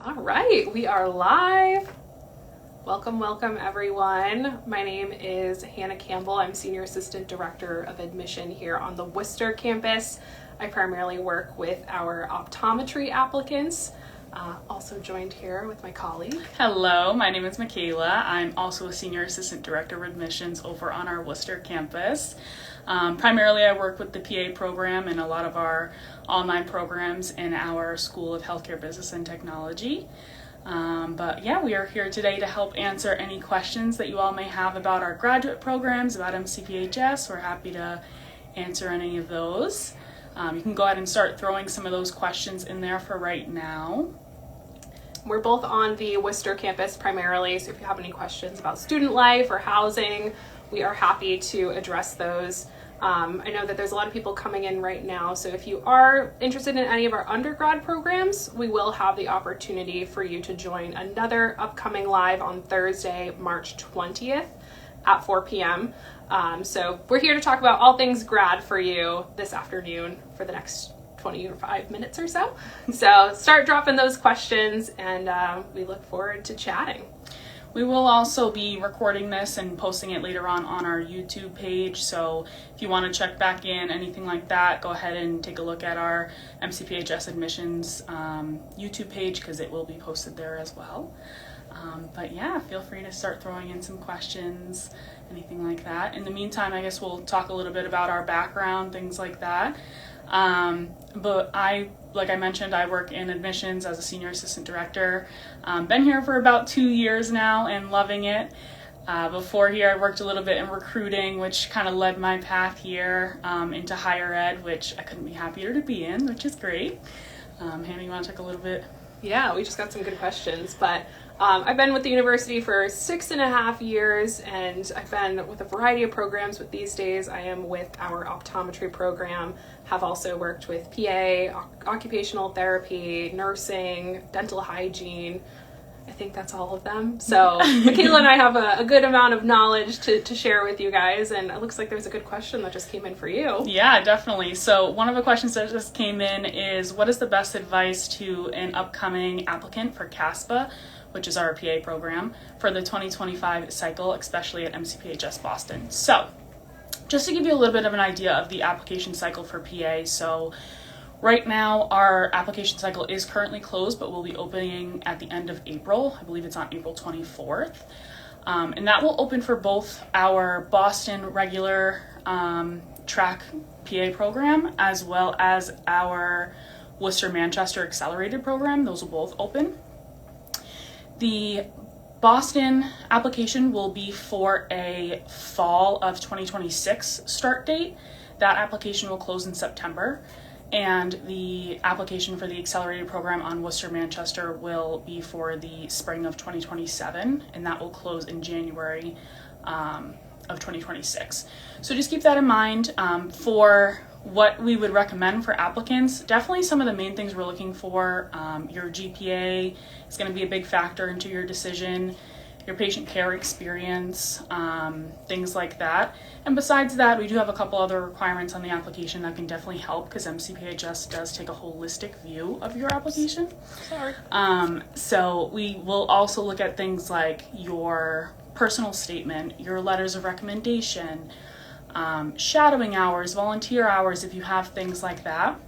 All right, we are live. Welcome everyone. My name is Hannah Campbell. I'm Senior Assistant Director of Admission here on the Worcester campus. I primarily work with our optometry applicants. Also joined here with my colleague. Hello, my name is Mikayla. I'm also a Senior Assistant Director of Admissions over on our Worcester campus. Primarily I work with the PA program and a lot of our online programs in our School of Healthcare Business and Technology. But yeah, we are here today to help answer any questions that you all may have about our graduate programs, about MCPHS. We're happy to answer any of those. You can go ahead and start throwing some of those questions in there for right now. We're both on the Worcester campus primarily, so if you have any questions about student life or housing, we are happy to address those. I know that there's a lot of people coming in right now, so if you are interested in any of our undergrad programs, we will have the opportunity for you to join another upcoming live on Thursday, March 20th at 4 p.m. So we're here to talk about all things grad for you this afternoon for the next 25 minutes or so. So start dropping those questions, and we look forward to chatting. We will also be recording this and posting it later on our YouTube page, so if you want to check back in, anything like that, go ahead and take a look at our MCPHS Admissions YouTube page because it will be posted there as well. But yeah, feel free to start throwing in some questions, anything like that. In the meantime, I guess we'll talk a little bit about our background, things like that. But like I mentioned, I work in admissions as a senior assistant director. Been here for about 2 years now and loving it. Before here, I worked a little bit in recruiting, which kind of led my path here into higher ed, which I couldn't be happier to be in, which is great. Hannah, you want to talk a little bit? Yeah, we just got some good questions, but I've been with the university for 6.5 years, and I've been with a variety of programs, but these days I am with our optometry program, have also worked with PA, occupational therapy, nursing, dental hygiene. I think that's all of them. So Mikayla and I have a good amount of knowledge to share with you guys, and it looks like there's a good question that just came in for you. Yeah, definitely. So one of the questions that just came in is, what is the best advice to an upcoming applicant for CASPA, which is our PA program, for the 2025 cycle, especially at MCPHS Boston? So just to give you a little bit of an idea of the application cycle for PA, so right now our application cycle is currently closed, but will be opening at the end of April. I believe it's on April 24th. And that will open for both our Boston regular track PA program as well as our Worcester-Manchester accelerated program. Those will both open. The Boston application will be for a fall of 2026 start date. That application will close in September. And the application for the accelerated program on Worcester-Manchester will be for the spring of 2027, and that will close in January of 2026. So just keep that in mind. For what we would recommend for applicants, definitely some of the main things we're looking for. Your GPA is going to be a big factor into your decision, your patient care experience, things like that. And besides that, we do have a couple other requirements on the application that can definitely help, because MCPHS does take a holistic view of your application. Sorry. So we will also look at things like your personal statement, your letters of recommendation, shadowing hours, volunteer hours, if you have things like that.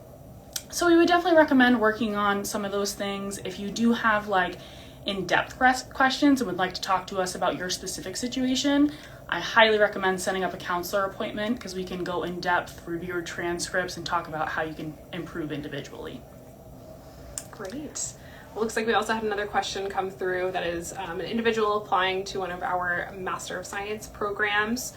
So we would definitely recommend working on some of those things. If you do have like in-depth questions and would like to talk to us about your specific situation, I highly recommend setting up a counselor appointment, because we can go in depth, review your transcripts, and talk about how you can improve individually. Great. Well, looks like we also had another question come through that is an individual applying to one of our Master of Science programs.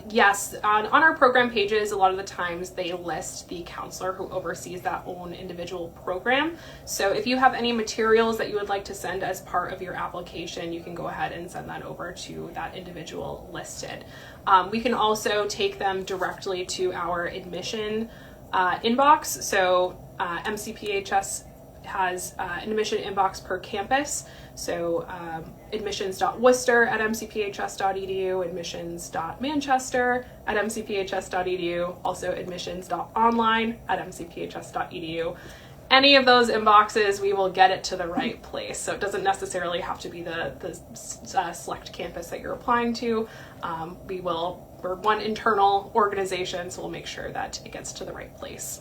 Yes, on our program pages, a lot of the times they list the counselor who oversees that own individual program. So if you have any materials that you would like to send as part of your application, you can go ahead and send that over to that individual listed. We can also take them directly to our admission inbox. So MCPHS has an admission inbox per campus. So admissions.worcester@mcphs.edu, admissions.manchester@mcphs.edu, also admissions.online@mcphs.edu. any of those inboxes, we will get it to the right place. So it doesn't necessarily have to be the select campus that you're applying to. We're one internal organization, so we'll make sure that it gets to the right place.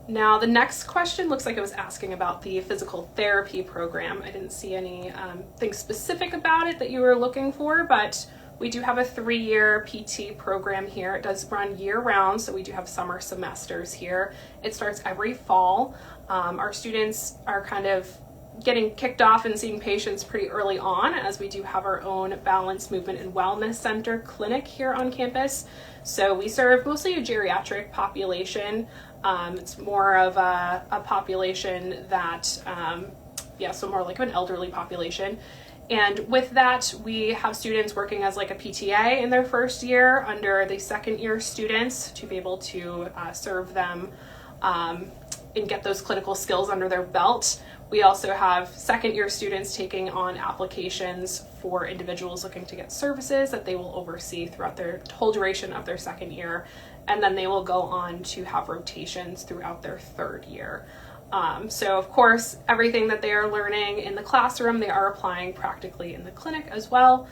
Now, the next question looks like it was asking about the physical therapy program. I didn't see anything specific about it that you were looking for, but we do have a 3-year PT program here. It does run year-round, so we do have summer semesters here. It starts every fall. Our students are kind of getting kicked off and seeing patients pretty early on, as we do have our own Balance, Movement, and Wellness Center clinic here on campus. So we serve mostly a geriatric population. It's more of a population that, so more like an elderly population. And with that, we have students working as like a PTA in their first year under the second year students to be able to serve them and get those clinical skills under their belt. We also have second year students taking on applications for individuals looking to get services that they will oversee throughout their whole duration of their second year. And then they will go on to have rotations throughout their third year. So of course, everything that they are learning in the classroom, they are applying practically in the clinic as well.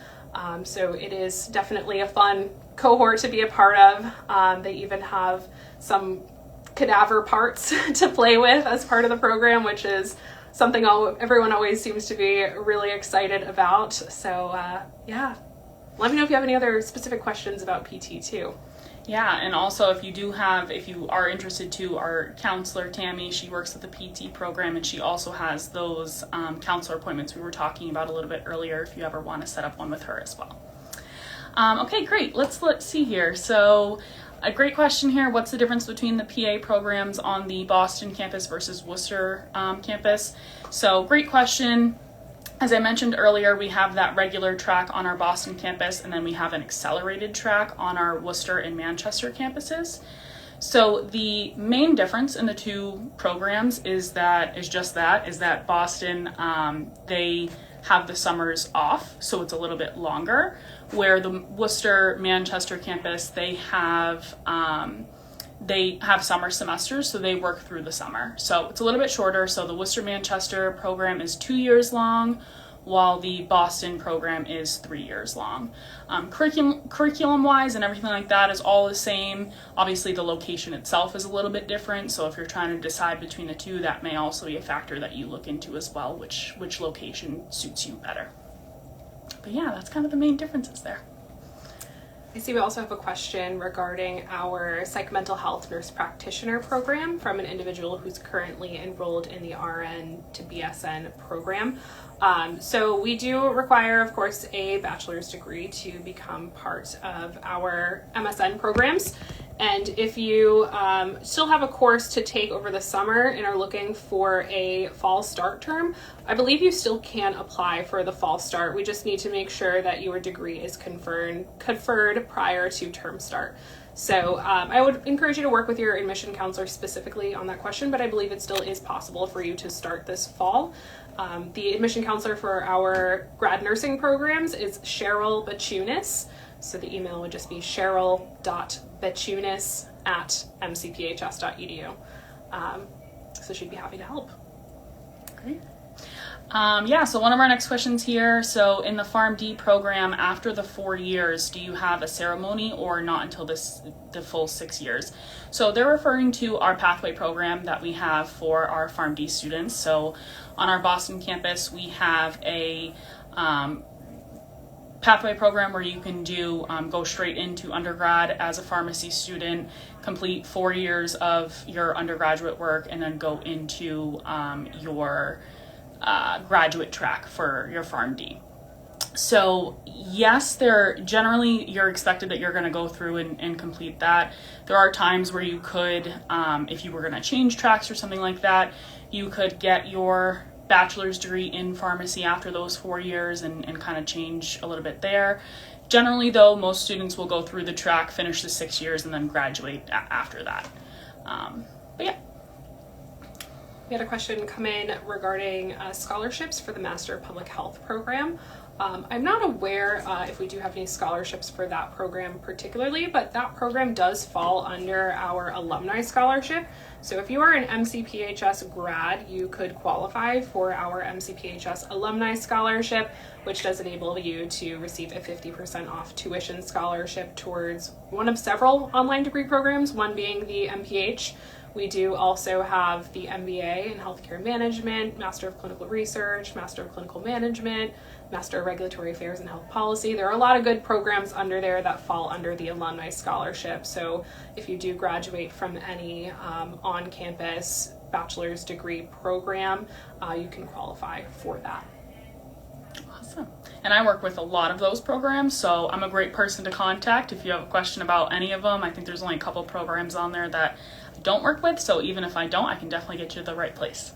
So it is definitely a fun cohort to be a part of. They even have some cadaver parts to play with as part of the program, which is something everyone always seems to be really excited about. So let me know if you have any other specific questions about PT too. Yeah, and also if you are interested too, our counselor Tammy, she works at the PT program, and she also has those counselor appointments we were talking about a little bit earlier if you ever want to set up one with her as well. Okay, great. Let's see here. So a great question here. What's the difference between the PA programs on the Boston campus versus Worcester campus? So great question. As I mentioned earlier, we have that regular track on our Boston campus, and then we have an accelerated track on our Worcester and Manchester campuses. So the main difference in the two programs is that Boston, they have the summers off, so it's a little bit longer, where the Worcester Manchester campus, they have summer semesters, so they work through the summer. So it's a little bit shorter. So the Worcester Manchester program is 2 years long, while the Boston program is 3 years long. Curriculum-wise and everything like that is all the same. Obviously, the location itself is a little bit different, so if you're trying to decide between the two, that may also be a factor that you look into as well, which location suits you better. But yeah, that's kind of the main differences there. I see we also have a question regarding our psych mental health nurse practitioner program from an individual who's currently enrolled in the RN to BSN program. So we do require, of course, a bachelor's degree to become part of our MSN programs. And if you still have a course to take over the summer and are looking for a fall start term, I believe you still can apply for the fall start. We just need to make sure that your degree is conferred prior to term start. So I would encourage you to work with your admission counselor specifically on that question, but I believe it still is possible for you to start this fall. The admission counselor for our grad nursing programs is Cheryl Bachunas. So the email would just be cheryl.bachunas@mcphs.edu. So she'd be happy to help. Great. So one of our next questions here. So in the PharmD program, after the 4 years, do you have a ceremony or not until the full 6 years? So they're referring to our pathway program that we have for our PharmD students. So on our Boston campus, we have a pathway program where you can go straight into undergrad as a pharmacy student, complete 4 years of your undergraduate work, and then go into your graduate track for your PharmD. So yes, you're expected that you're going to go through and complete that. There are times where you could, if you were going to change tracks or something like that, you could get your bachelor's degree in pharmacy after those 4 years and kind of change a little bit there. Generally though, most students will go through the track, finish the 6 years, and then graduate after that. But yeah. We had a question come in regarding scholarships for the Master of Public Health program. I'm not aware if we do have any scholarships for that program particularly, but that program does fall under our alumni scholarship. So if you are an MCPHS grad, you could qualify for our MCPHS alumni scholarship, which does enable you to receive a 50% off tuition scholarship towards one of several online degree programs, one being the MPH. We do also have the MBA in Healthcare Management, Master of Clinical Research, Master of Clinical Management, Master of Regulatory Affairs and Health Policy. There are a lot of good programs under there that fall under the alumni scholarship. So if you do graduate from any on-campus bachelor's degree program, you can qualify for that. Awesome. And I work with a lot of those programs, so I'm a great person to contact if you have a question about any of them. I think there's only a couple programs on there that I don't work with, so even if I don't, I can definitely get you to the right place.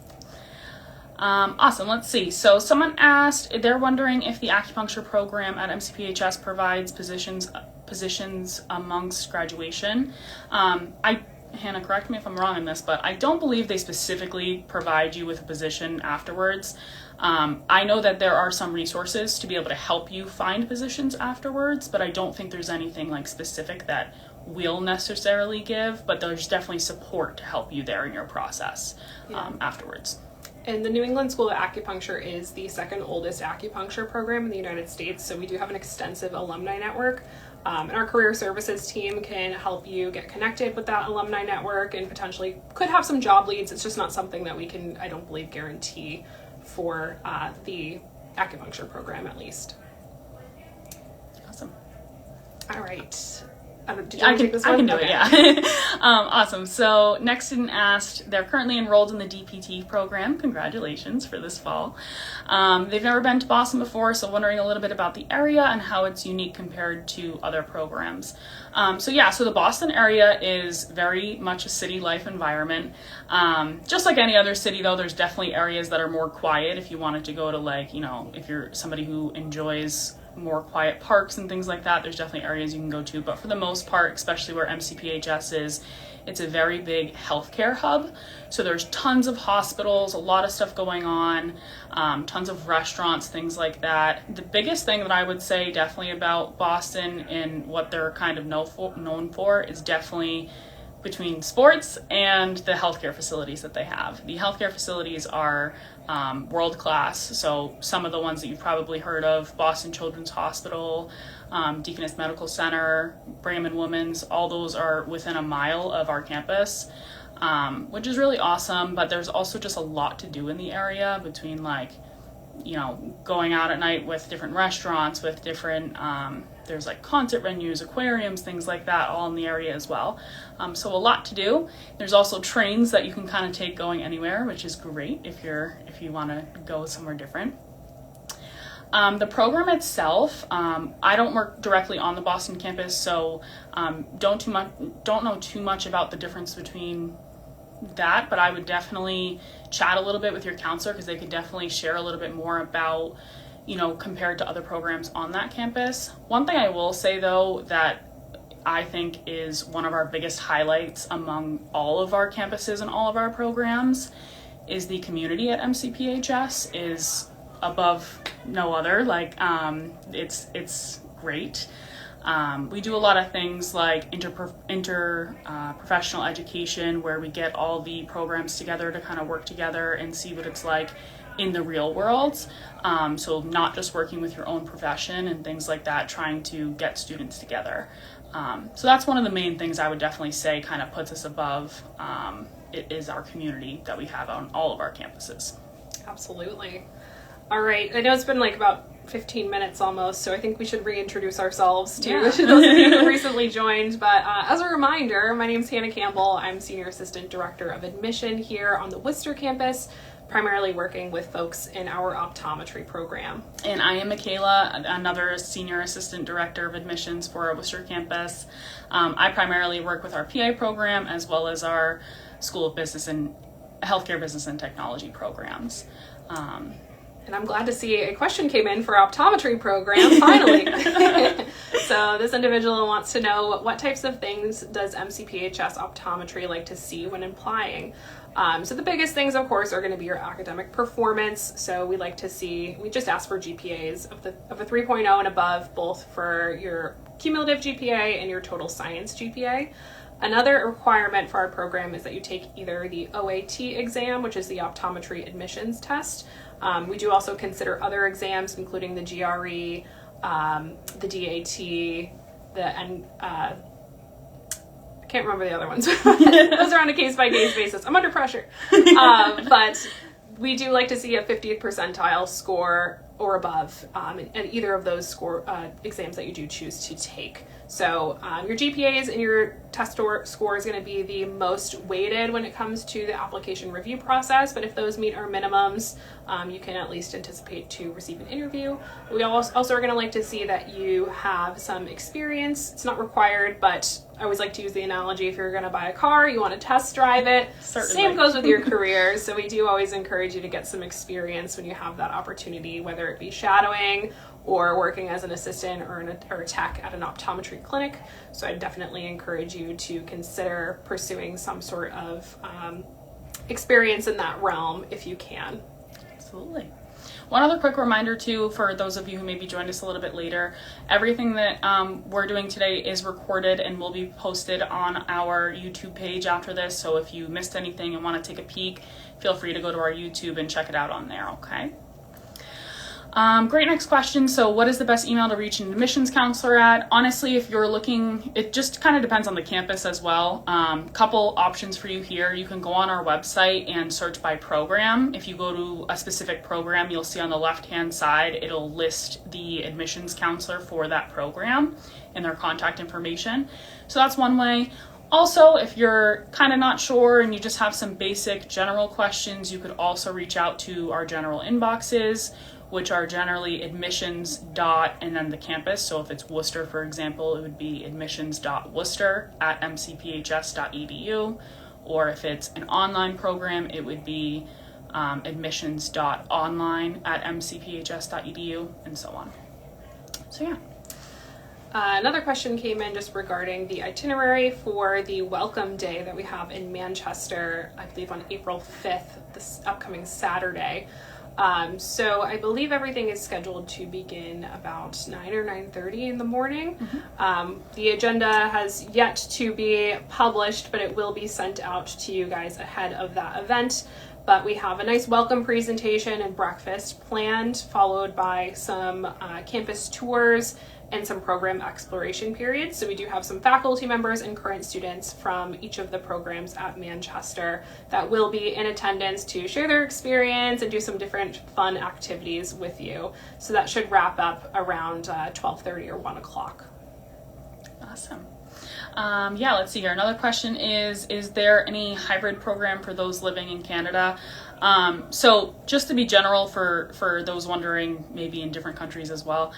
Awesome. Let's see. So someone asked, they're wondering if the acupuncture program at MCPHS provides positions amongst graduation. Hannah, correct me if I'm wrong in this, but I don't believe they specifically provide you with a position afterwards. I know that there are some resources to be able to help you find positions afterwards, but I don't think there's anything like specific that we'll necessarily give, but there's definitely support to help you there in your process afterwards. And the New England School of Acupuncture is the second oldest acupuncture program in the United States, so we do have an extensive alumni network. And our career services team can help you get connected with that alumni network and potentially could have some job leads. It's just not something that we can, I don't believe, guarantee for the acupuncture program at least. Awesome. All right. I can do it, yeah. Awesome. So next student asked, they're currently enrolled in the DPT program. Congratulations for this fall. They've never been to Boston before, so wondering a little bit about the area and how it's unique compared to other programs. So the Boston area is very much a city life environment. Just like any other city though, there's definitely areas that are more quiet if you wanted to go to if you're somebody who enjoys more quiet parks and things like that, there's definitely areas you can go to. But for the most part, especially where MCPHS is, it's a very big healthcare hub. So there's tons of hospitals, a lot of stuff going on, tons of restaurants, things like that. The biggest thing that I would say definitely about Boston and what they're kind of known for is definitely between sports and the healthcare facilities that they have. The healthcare facilities are world class. So some of the ones that you've probably heard of, Boston Children's Hospital, Deaconess Medical Center, Brigham and Women's, all those are within a mile of our campus, which is really awesome. But there's also just a lot to do in the area between going out at night with different restaurants, with different, there's like concert venues, aquariums, things like that, all in the area as well. So a lot to do. There's also trains that you can kind of take going anywhere, which is great if you want to go somewhere different. The program itself, I don't work directly on the Boston campus, so don't know too much about the difference between that, but I would definitely chat a little bit with your counselor because they could definitely share a little bit more about, compared to other programs on that campus. One thing I will say though that I think is one of our biggest highlights among all of our campuses and all of our programs is the community at MCPHS is above no other. It's great. We do a lot of things like professional education where we get all the programs together to kind of work together and see what it's like in the real world. So not just working with your own profession and things like that, trying to get students together. So that's one of the main things I would definitely say kind of puts us above. It is our community that we have on all of our campuses. Absolutely. All right. I know it's been about 15 minutes almost, so I think we should reintroduce ourselves to those of you who recently joined. But as a reminder, my name is Hannah Campbell. I'm Senior Assistant Director of Admission here on the Worcester campus, primarily working with folks in our optometry program. And I am Mikayla, another Senior Assistant Director of Admissions for our Worcester campus. I primarily work with our PA program as well as our School of Business and Healthcare Business and Technology programs. And I'm glad to see a question came in for optometry program, finally. So this individual wants to know what types of things does MCPHS optometry like to see when applying? So the biggest things, of course, are going to be your academic performance. So we just ask for GPAs of a 3.0 and above, both for your cumulative GPA and your total science GPA. Another requirement for our program is that you take either the OAT exam, which is the optometry admissions test. We do also consider other exams, including the GRE, the DAT, I can't remember the other ones. Those are on a case-by-case basis. I'm under pressure. But we do like to see a 50th percentile score or above in either of those exams that you do choose to take. So your GPAs and your test score is going to be the most weighted when it comes to the application review process, but if those meet our minimums, you can at least anticipate to receive an interview. We also are going to like to see that you have some experience. It's not required, but I always like to use the analogy, if you're going to buy a car, you want to test drive it. Certainly. Same goes with your career. So we do always encourage you to get some experience when you have that opportunity, whether it be shadowing or working as an assistant or a tech at an optometry clinic. So I definitely encourage you to consider pursuing some sort of experience in that realm if you can. Absolutely. One other quick reminder too, for those of you who maybe joined us a little bit later, everything that we're doing today is recorded and will be posted on our YouTube page after this. So if you missed anything and want to take a peek, feel free to go to our YouTube and check it out on there, okay? Great, next question. So what is the best email to reach an admissions counselor at? Honestly, if you're looking, it just kind of depends on the campus as well. Couple options for you here. You can go on our website and search by program. If you go to a specific program, you'll see on the left-hand side, it'll list the admissions counselor for that program and their contact information. So that's one way. Also, if you're kind of not sure and you just have some basic general questions, you could also reach out to our general inboxes, which are generally admissions and then the campus. So if it's Worcester, for example, it would be admissions.worcester@mcphs.edu. Or if it's an online program, it would be admissions.online@mcphs.edu, and so on. So yeah. Another question came in just regarding the itinerary for the welcome day that we have in Manchester, I believe on April 5th, this upcoming Saturday. So I believe everything is scheduled to begin about 9 or 9:30 in the morning. Mm-hmm. The agenda has yet to be published, but it will be sent out to you guys ahead of that event. But we have a nice welcome presentation and breakfast planned, followed by some campus tours and some program exploration periods. So we do have some faculty members and current students from each of the programs at Manchester that will be in attendance to share their experience and do some different fun activities with you. So that should wrap up around 12:30 or 1 o'clock. Awesome. Let's see here. Another question is there any hybrid program for those living in Canada? So just to be general for those wondering, maybe in different countries as well,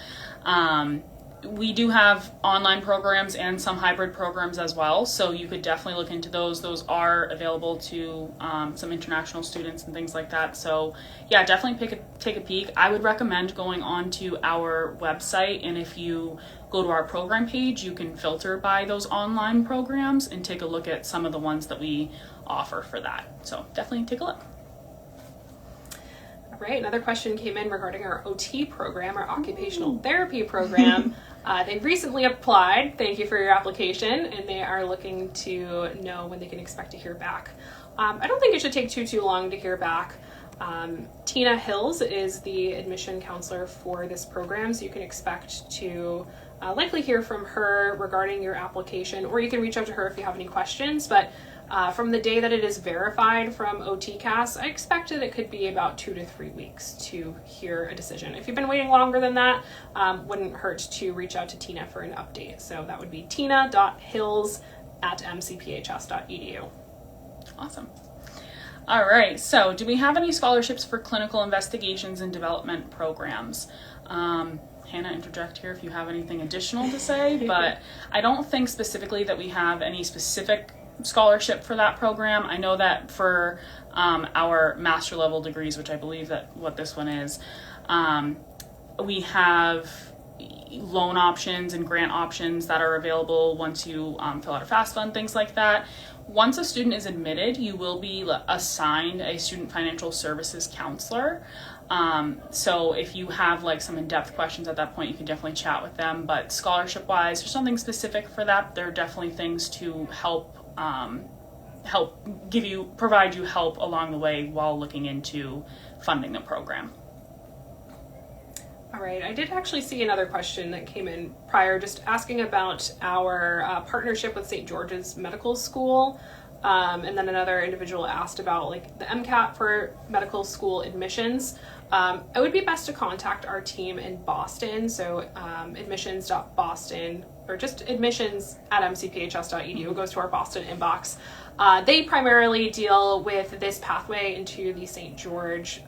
we do have online programs and some hybrid programs as well, so you could definitely look into those. Those are available to some international students and things like that. So yeah, definitely take a peek. I would recommend going onto our website, and if you go to our program page, you can filter by those online programs and take a look at some of the ones that we offer for that. So definitely take a look. All right, another question came in regarding our OT program, our occupational therapy program. They recently applied. Thank you for your application, and they are looking to know when they can expect to hear back. I don't think it should take too long to hear back. Tina Hills is the admission counselor for this program, so you can expect to likely hear from her regarding your application, or you can reach out to her if you have any questions. But from the day that it is verified from OTCAS, I expect that it could be about 2 to 3 weeks to hear a decision. If you've been waiting longer than that, wouldn't hurt to reach out to Tina for an update. So that would be tina.hills@mcphs.edu. Awesome. All right, so do we have any scholarships for clinical investigations and development programs? Hannah, interject here if you have anything additional to say, but I don't think specifically that we have any specific scholarship for that program. I know that for our master level degrees, which I believe that what this one is, we have loan options and grant options that are available once you fill out a FAFSA and things like that. once a student is admitted, you will be assigned a student financial services counselor. So if you have like some in-depth questions at that point, you can definitely chat with them. But scholarship-wise, there's something specific for that. There are definitely things to help provide you help along the way while looking into funding the program. All right, I did actually see another question that came in prior, just asking about our partnership with St. George's Medical School. And then another individual asked about like the MCAT for medical school admissions. It would be best to contact our team in Boston. So admissions.boston or just admissions@mcphs.edu goes to our Boston inbox. They primarily deal with this pathway into the St. George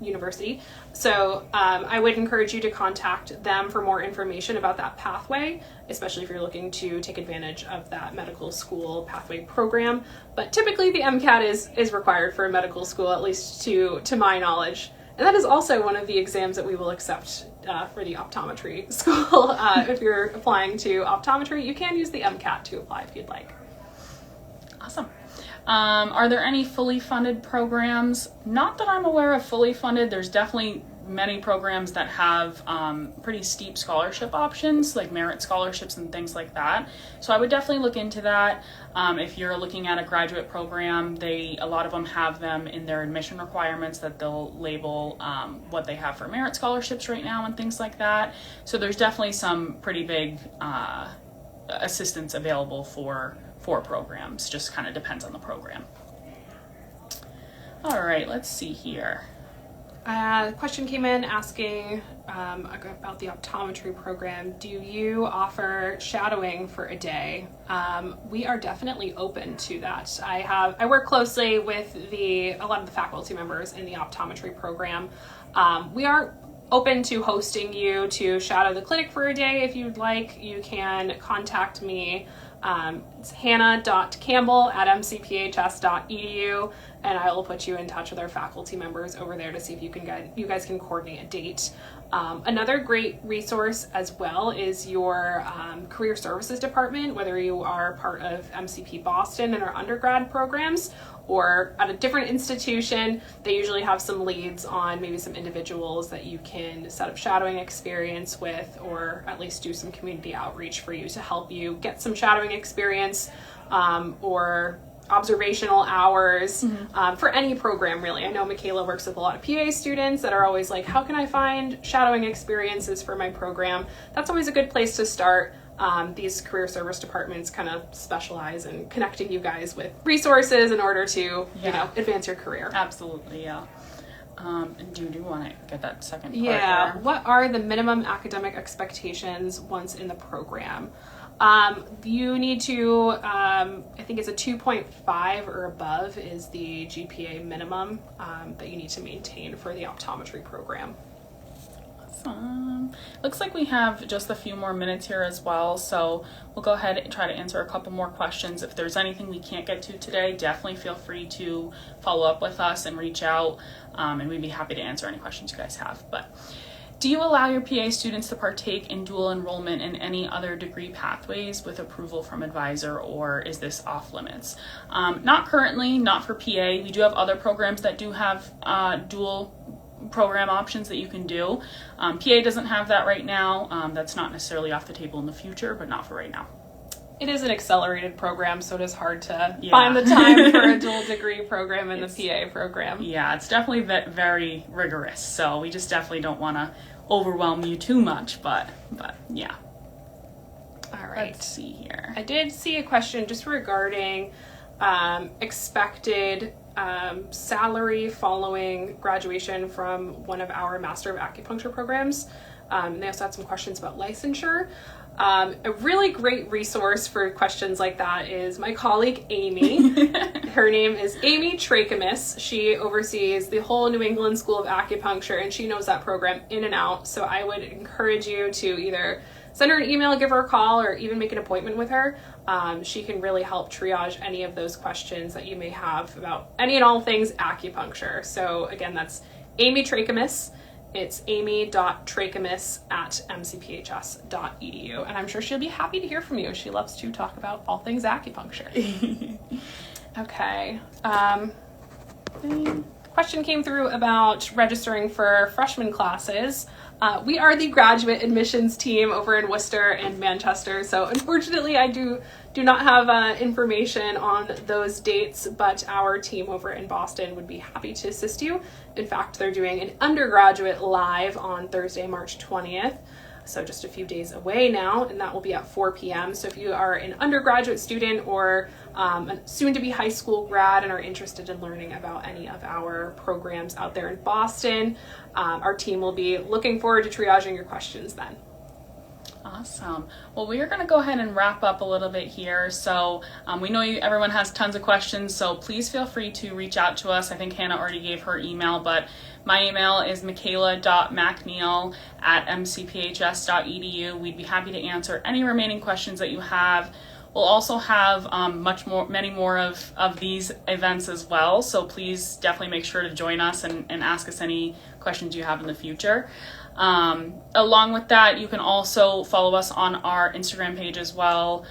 University. So I would encourage you to contact them for more information about that pathway, especially if you're looking to take advantage of that medical school pathway program. But typically the MCAT is required for a medical school, at least to my knowledge. And that is also one of the exams that we will accept for the optometry school. If you're applying to optometry, you can use the MCAT to apply if you'd like. Awesome. Are there any fully funded programs? Not that I'm aware of fully funded. There's definitely many programs that have pretty steep scholarship options, like merit scholarships and things like that. So I would definitely look into that. If you're looking at a graduate program, a lot of them have them in their admission requirements that they'll label what they have for merit scholarships right now and things like that. So there's definitely some pretty big assistance available for programs. Just kind of depends on the program. All right, let's see here. A question came in asking about the optometry program. Do you offer shadowing for a day? We are definitely open to that. I work closely with a lot of the faculty members in the optometry program. We are open to hosting you to shadow the clinic for a day if you'd like. You can contact me. It's hannah.campbell@mcphs.edu, and I will put you in touch with our faculty members over there to see if you guys can coordinate a date. Another great resource as well is your career services department, whether you are part of MCP Boston and our undergrad programs or at a different institution. They usually have some leads on maybe some individuals that you can set up shadowing experience with, or at least do some community outreach for you to help you get some shadowing experience or observational hours for any program, really. I know Mikayla works with a lot of PA students that are always like, how can I find shadowing experiences for my program? That's always a good place to start. These career service departments kind of specialize in connecting you guys with resources in order to, advance your career. Absolutely, yeah. And do you want to get that second part? Yeah. There? What are the minimum academic expectations once in the program? You need to, I think it's a 2.5 or above is the GPA minimum that you need to maintain for the optometry program. Awesome. Looks like we have just a few more minutes here as well, so we'll go ahead and try to answer a couple more questions. If there's anything we can't get to today, definitely feel free to follow up with us and reach out, and we'd be happy to answer any questions you guys have. But do you allow your PA students to partake in dual enrollment in any other degree pathways with approval from advisor, or is this off limits? Not currently, not for PA. We do have other programs that do have dual program options that you can do. PA doesn't have that right now. That's not necessarily off the table in the future, but not for right now. It is an accelerated program, so it is hard to find the time for a dual degree program in the PA program. Yeah, it's definitely very rigorous, so we just definitely don't want to overwhelm you too much, but yeah. All right. Let's see here. I did see a question just regarding expected salary following graduation from one of our Master of Acupuncture programs. They also had some questions about licensure. A really great resource for questions like that is my colleague Amy. Her name is Amy Trachemis. She oversees the whole New England School of Acupuncture, and she knows that program in and out. So I would encourage you to either send her an email, give her a call, or even make an appointment with her. She can really help triage any of those questions that you may have about any and all things acupuncture. So again, that's Amy Trachemis, It's amy.trachemis@mcphs.edu. And I'm sure she'll be happy to hear from you. She loves to talk about all things acupuncture. Okay. Question came through about registering for freshman classes. We are the graduate admissions team over in Worcester and Manchester, so unfortunately I do not have information on those dates, but our team over in Boston would be happy to assist you. In fact, they're doing an undergraduate live on Thursday, March 20th. So just a few days away now, and that will be at 4 p.m. So if you are an undergraduate student or a soon-to-be high school grad and are interested in learning about any of our programs out there in Boston, our team will be looking forward to triaging your questions then. Awesome. Well, we are going to go ahead and wrap up a little bit here. So we know everyone has tons of questions, so please feel free to reach out to us. I think Hannah already gave her email, but my email is mikayla.macneil@mcphs.edu. We'd be happy to answer any remaining questions that you have. We'll also have many more of these events as well, so please definitely make sure to join us and ask us any questions you have in the future. Along with that, you can also follow us on our Instagram page as well,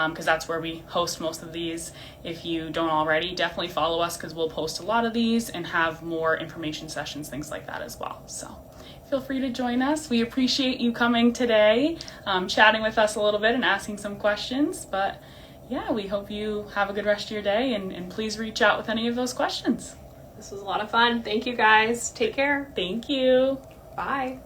because that's where we host most of these. If you don't already, definitely follow us because we'll post a lot of these and have more information sessions, things like that as well. So feel free to join us. We appreciate you coming today, chatting with us a little bit and asking some questions. But yeah, we hope you have a good rest of your day, and please reach out with any of those questions. This was a lot of fun. Thank you guys. Take care. Thank you. Bye.